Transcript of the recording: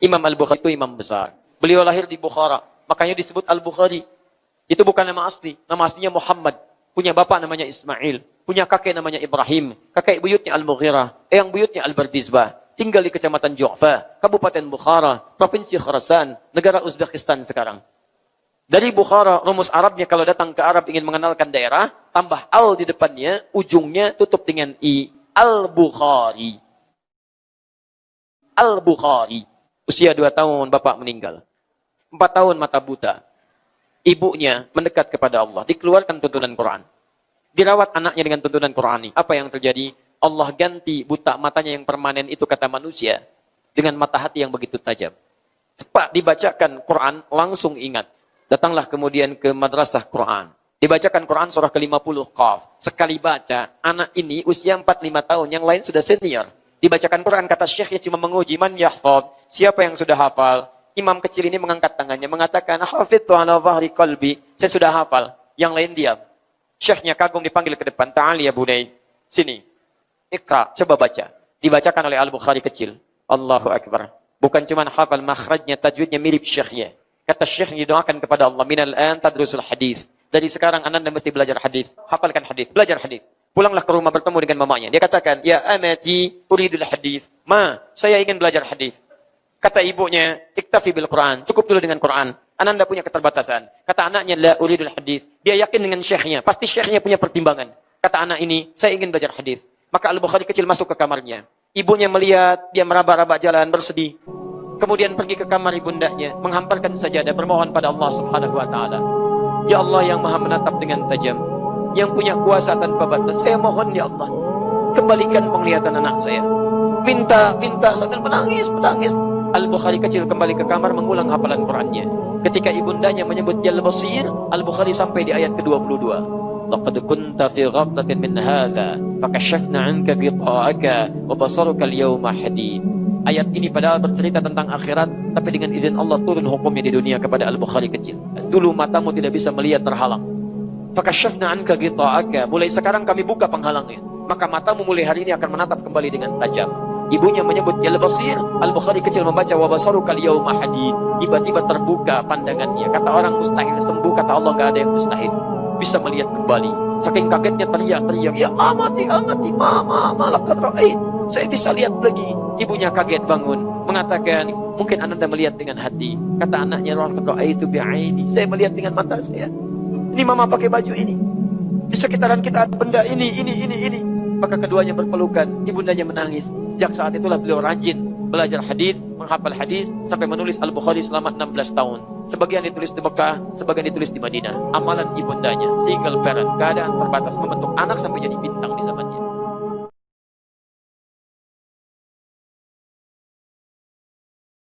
Imam Al-Bukhari itu imam besar. Beliau lahir di Bukhara, makanya disebut Al-Bukhari. Itu bukan nama asli. Nama aslinya Muhammad. Punya bapak namanya Ismail. Punya kakek namanya Ibrahim. Kakek buyutnya Al-Mughirah. Eyang buyutnya Al-Bardizbah. Tinggal di Kecamatan Ju'fa, Kabupaten Bukhara, Provinsi Khurasan, negara Uzbekistan sekarang. Dari Bukhara, rumus Arabnya kalau datang ke Arab ingin mengenalkan daerah, tambah al di depannya, ujungnya tutup dengan i. Al-Bukhari. Al-Bukhari. Usia 2 tahun bapak meninggal. 4 tahun mata buta. Ibunya mendekat kepada Allah. Dikeluarkan tuntunan Quran. Dirawat anaknya dengan tuntunan Qurani. Apa yang terjadi? Allah ganti buta matanya yang permanen itu kata manusia. Dengan mata hati yang begitu tajam. Cepat dibacakan Quran, langsung ingat. Datanglah kemudian ke madrasah Quran. Dibacakan Quran surah ke-50 Qaf. Sekali baca, anak ini usia 4-5 tahun. Yang lain sudah senior. Dibacakan Quran, kata syekhnya cuma menguji. Man yahfad. Siapa yang sudah hafal? Imam kecil ini mengangkat tangannya, mengatakan, hafidtu ala dhahri qalbi. Saya sudah hafal. Yang lain diam. Syekhnya kagum dipanggil ke depan. Ta'ali ya bunai. Sini. Iqra. Coba baca. Dibacakan oleh Al-Bukhari kecil. Allahu Akbar. Bukan cuma hafal makhrajnya, tajwidnya mirip syekhnya. Kata syekh didoakan kepada Allah. Minal an tadrusul hadis. Dari sekarang anda mesti belajar hadis. Hafalkan hadis. Belajar hadis. Pulanglah ke rumah bertemu dengan mamanya. Dia katakan, ya amati uridul hadis. Ma, saya ingin belajar hadis. Kata ibunya, iktafi bil Quran. Cukup dulu dengan Quran. Ananda punya keterbatasan. Kata anaknya, la uridul hadis. Dia yakin dengan syekhnya. Pasti syekhnya punya pertimbangan. Kata anak ini, saya ingin belajar hadis. Maka Al-Bukhari kecil masuk ke kamarnya. Ibunya melihat, dia meraba-raba jalan, bersedih. Kemudian pergi ke kamar ibundanya, menghamparkan sajadah, bermohon pada Allah Subhanahu wa taala. Ya Allah yang Maha menatap dengan tajam, yang punya kuasa tanpa batas, saya mohon ya Allah, kembalikan penglihatan anak saya. Minta sambil menangis. Al-Bukhari kecil kembali ke kamar mengulang hafalan Qurannya. Ketika ibundanya menyebut Jal Basir, Al-Bukhari sampai di ayat ke-22. Laqad kunta fi ghaflatin min hadha, fakashafna 'anka ghita'aka wa basaruka al-yawma hadid. Ayat ini padahal bercerita tentang akhirat, tapi dengan izin Allah turun hukumnya di dunia kepada Al-Bukhari kecil. Dulu matamu tidak bisa melihat, terhalang. Fakashafna 'anka ghita'aka, mulai sekarang kami buka penghalangnya. Maka matamu mulai hari ini akan menatap kembali dengan tajam. Ibunya menyebut Jal Basir, Al-Bukhari kecil membaca wa basaruka al-yawma hadid. Tiba-tiba terbuka pandangannya. Kata orang mustahil sembuh, kata Allah enggak ada yang mustahil. Bisa melihat kembali. Saking kagetnya teriak-teriak, ya amati, mama, laqad ra'ait. Saya bisa lihat lagi. Ibunya kaget bangun, mengatakan, mungkin Anda melihat dengan hati. Kata anaknya, laqad ra'aitu bi'aini. Saya melihat dengan mata saya. Ini mama pakai baju ini. Di sekitaran kita ada benda ini. Maka keduanya berpelukan, ibundanya menangis. Sejak saat itulah beliau rajin belajar hadis, menghafal hadis, sampai menulis Al-Bukhari selama 16 tahun. Sebagian ditulis di Mekah, sebagian ditulis di Madinah. Amalan ibundanya, single parent, keadaan terbatas membentuk anak sampai jadi bintang di zaman